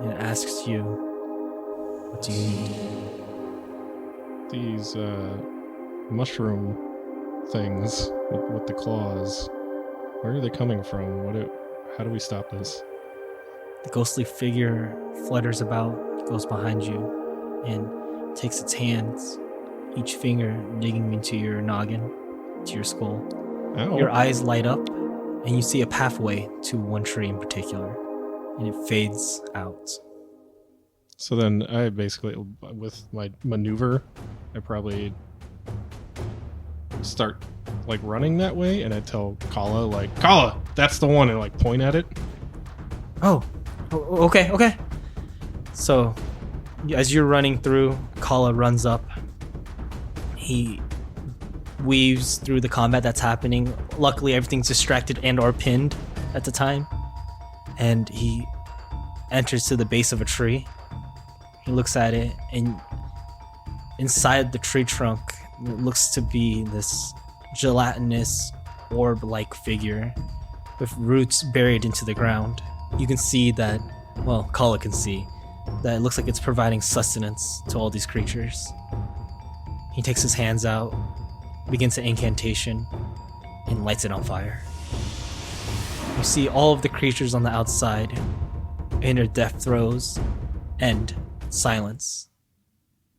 S1: And it asks you, "What do you need?"
S3: These mushroom things with the claws. Where are they coming from? How do we stop this?
S1: The ghostly figure flutters about, goes behind you, and takes its hands, each finger digging into your noggin, to your skull.
S3: Ow.
S1: Your eyes light up, and you see a pathway to one tree in particular, and it fades out.
S3: So then I basically, with my maneuver, I probably start like running that way, and I tell Kala, like, Kala, that's the one, and like point at it.
S1: Oh, okay. So, as you're running through, Kala runs up. He weaves through the combat that's happening. Luckily, everything's distracted and or pinned. at the time, and he enters to the base of a tree. He looks at it, and inside the tree trunk, it looks to be this gelatinous orb-like figure with roots buried into the ground. You can see that, well, Kala can see, that it looks like it's providing sustenance to all these creatures. He takes his hands out, begins an incantation, and lights it on fire. You see all of the creatures on the outside in their death throes end. Silence.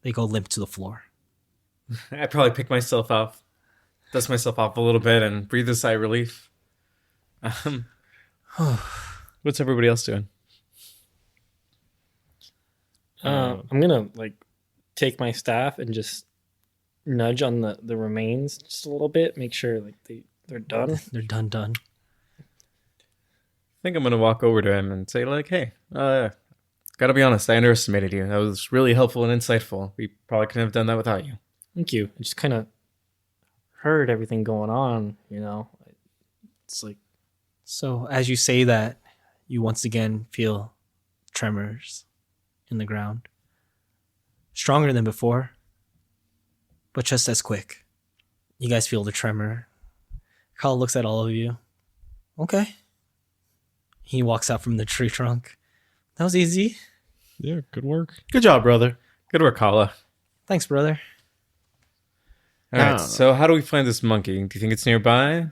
S1: They go limp to the floor.
S4: I probably pick myself up, dust myself off a little bit, and breathe a sigh of relief. What's everybody else doing?
S2: I'm gonna take my staff and just nudge on the remains just a little bit, make sure they're done.
S1: They're done.
S4: I think I'm gonna walk over to him and say, hey, gotta be honest, I underestimated you. That was really helpful and insightful. We probably couldn't have done that without you.
S2: Thank you. I just kind of heard everything going on, It's like...
S1: So as you say that, you once again feel tremors in the ground. Stronger than before, but just as quick. You guys feel the tremor. Carl looks at all of you. Okay. He walks out from the tree trunk. That was easy.
S3: Yeah, good work.
S5: Good job, brother.
S4: Good work, Kala.
S1: Thanks, brother.
S4: All right, so how do we find this monkey? Do you think it's nearby?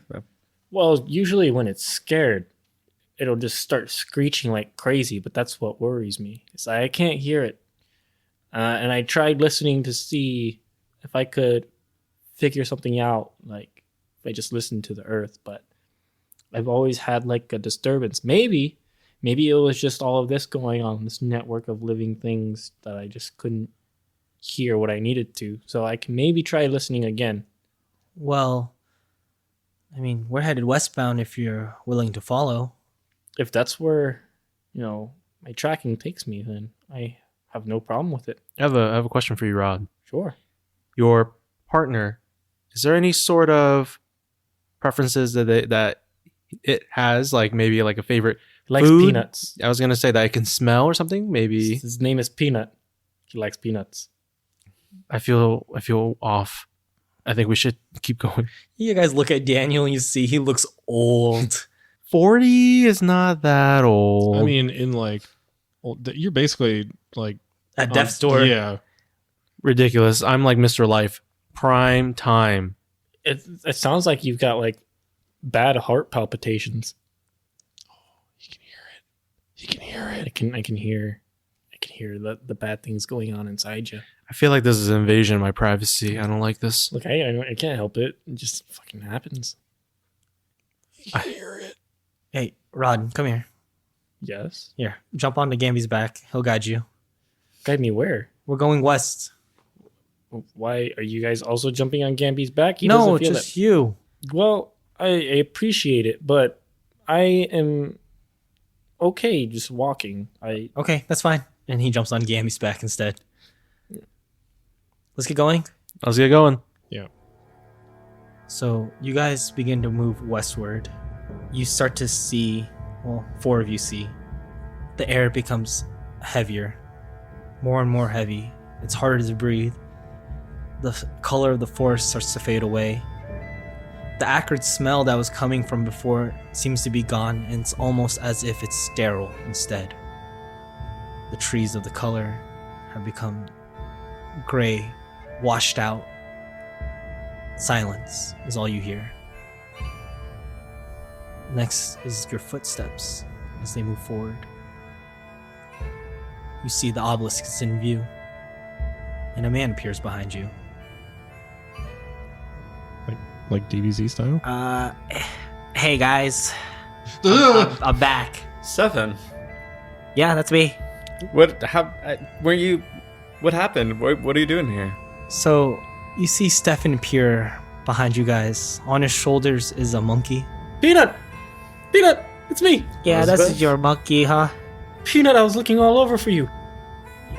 S2: Well, usually when it's scared, it'll just start screeching like crazy, but that's what worries me. Is I can't hear it. And I tried listening to see if I could figure something out, like if I just listened to the earth, but I've always had like a disturbance. Maybe it was just all of this going on, this network of living things that I just couldn't hear what I needed to. So I can maybe try listening again.
S1: Well, I mean, we're headed westbound if you're willing to follow.
S2: If that's where, my tracking takes me, then I have no problem with it.
S5: I have a question for you, Rod.
S2: Sure.
S5: Your partner, is there any sort of preferences that it has, like maybe like a favorite
S2: Likes
S5: food?
S2: peanuts.
S5: I was gonna say that I can smell or something. Maybe
S2: His name is Peanut. He likes peanuts.
S5: I feel off. I think we should keep going.
S1: You guys look at Daniel and you see he looks old.
S5: 40 is not that old.
S3: I mean, you're basically like
S1: At death's door.
S3: Yeah,
S5: ridiculous. I'm like Mr. Life. Prime time.
S2: It sounds like you've got like bad heart palpitations.
S3: you can hear it. You can hear it.
S2: I can hear the bad things going on inside you.
S5: I feel like this is an invasion of my privacy. I don't like this.
S2: Look, I can't help it. It just fucking happens.
S3: You can hear it.
S1: Hey, Rod, come here.
S2: Yes.
S1: Here, jump onto Gamby's back. He'll guide you.
S2: Guide me where?
S1: We're going west.
S2: Why are you guys also jumping on Gamby's back? He
S1: No,
S2: doesn't
S1: it's
S2: feel
S1: just you.
S2: that. Well, I appreciate it, but I am okay just walking.
S1: Okay, that's fine. And he jumps on Gamby's back instead. Let's get going.
S5: Let's get going.
S3: Yeah.
S1: So you guys begin to move westward. You start to see, well, 4 of you see, the air becomes heavier, more and more heavy. It's harder to breathe. The color of the forest starts to fade away. The acrid smell that was coming from before seems to be gone, and it's almost as if it's sterile instead. The trees of the color have become gray, washed out. Silence is all you hear. Next is your footsteps as they move forward. You see the obelisk is in view, and a man appears behind you.
S3: Like DBZ style.
S1: Hey guys, I'm back.
S4: Stefan,
S1: Yeah, that's me.
S4: what happened? What are you doing here?
S1: So you see Stefan appear behind you guys. On his shoulders is a monkey.
S2: Peanut, it's me.
S1: Yeah,
S4: Elizabeth?
S1: that's your monkey, huh?
S2: Peanut, I was looking all over for you.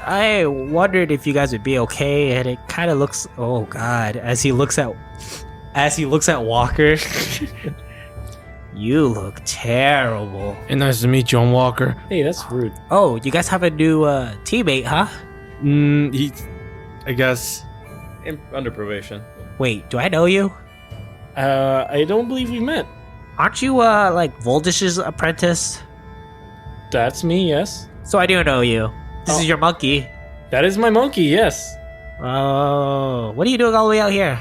S1: I wondered if you guys would be okay, and it kind of looks. Oh God! As he looks at Walker. You look terrible.
S5: Hey, nice to meet you, I'm Walker.
S2: Hey, that's rude.
S1: Oh, you guys have a new teammate, huh?
S5: I guess.
S4: Under probation.
S1: Wait, do I know you?
S2: I don't believe we met.
S1: Aren't you, like, Voldish's apprentice?
S2: That's me, yes.
S1: So I do know you. This
S2: Oh.
S1: is your monkey.
S2: That is my monkey, yes.
S1: Oh, what are you doing all the way out here?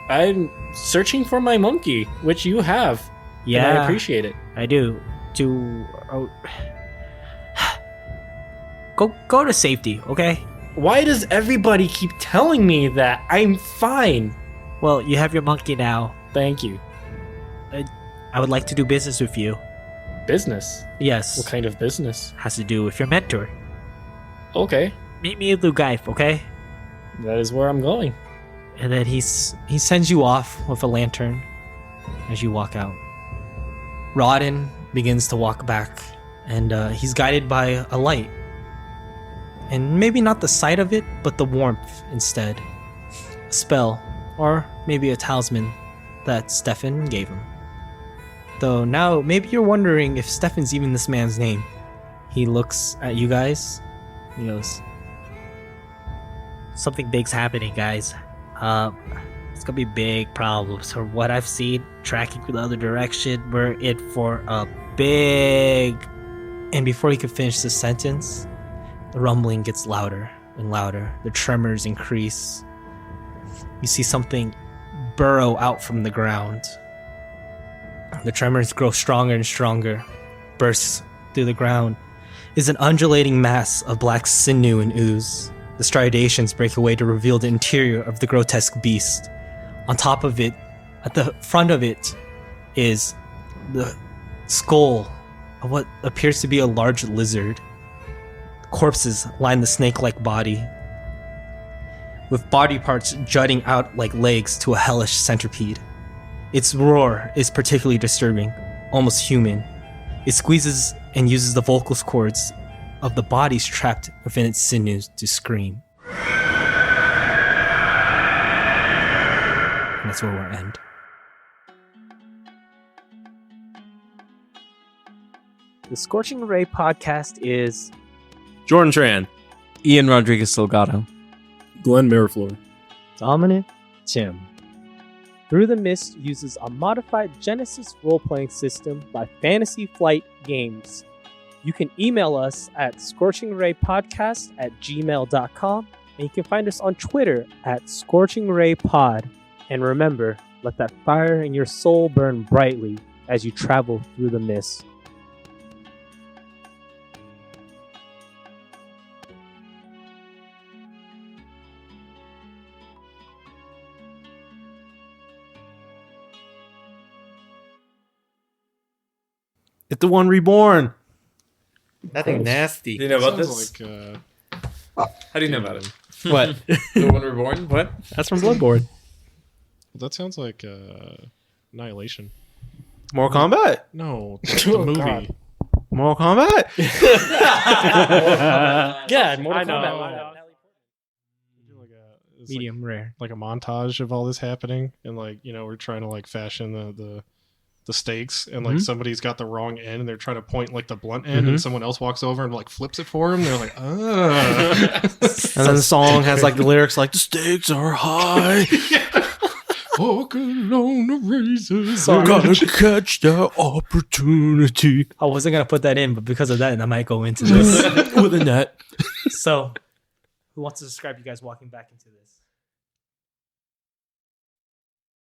S2: I'm searching for my monkey, which you have. And I appreciate it.
S1: I do. Go to safety, okay?
S2: Why does everybody keep telling me that? I'm fine.
S1: Well, you have your monkey now.
S2: Thank you.
S1: I would like to do business with you.
S2: Business?
S1: Yes.
S2: What kind of business?
S1: Has to do with your mentor.
S2: Okay,
S1: Meet me at Lugaif, okay?
S2: that is where I'm going.
S1: And then he sends you off with a lantern as you walk out. Rodden begins to walk back, and he's guided by a light. And maybe not the sight of it, but the warmth instead. A spell, or maybe a talisman that Stefan gave him. Though now, maybe you're wondering if Stefan's even this man's name. He looks at you guys. He goes, something big's happening, guys. It's gonna be big problems. From what I've seen, tracking the other direction, we're in for a big... And before he could finish the sentence, the rumbling gets louder and louder. The tremors increase. You see something burrow out from the ground. The tremors grow stronger and stronger. Bursts through the ground is an undulating mass of black sinew and ooze. The striations break away to reveal the interior of the grotesque beast. On top of it, at the front of it, is the skull of what appears to be a large lizard. Corpses line the snake-like body, with body parts jutting out like legs to a hellish centipede. Its roar is particularly disturbing, almost human. It squeezes and uses the vocal cords of the bodies trapped within its sinews to scream. And that's where we'll end. The Scorching Ray podcast is
S5: Jordan Tran.
S6: Ian Rodriguez Delgado.
S3: Glenn Miraflor.
S1: Dominick Tim. Through the Mist uses a modified Genesys role-playing system by Fantasy Flight Games. You can email us at scorchingraypodcast@gmail.com, and you can find us on Twitter at scorchingraypod. And remember, let that fire in your soul burn brightly as you travel through the mist.
S5: It's the one reborn.
S6: Nothing nasty.
S4: Do you know about
S3: Sounds
S4: this?
S3: like
S4: How do you know about it?
S5: What?
S4: The one reborn? What?
S5: That's from Bloodborne.
S3: that sounds like Annihilation.
S5: Mortal Kombat.
S3: No, the movie.
S2: God.
S5: Mortal Kombat.
S2: Yeah, Mortal
S1: I know.
S2: Kombat.
S3: It's
S1: Medium rare.
S3: like a montage of all this happening, and like we're trying to like fashion the stakes, and like somebody's got the wrong end, and they're trying to point like the blunt end, and someone else walks over and like flips it for them. They're like,
S5: And then the song has like the lyrics like the stakes are high.
S3: walking on the razors.
S5: Gotta catch the opportunity
S1: I wasn't going to put that in, but because of that, I might go into this.
S5: with a net.
S1: So, who wants to describe you guys walking back into this?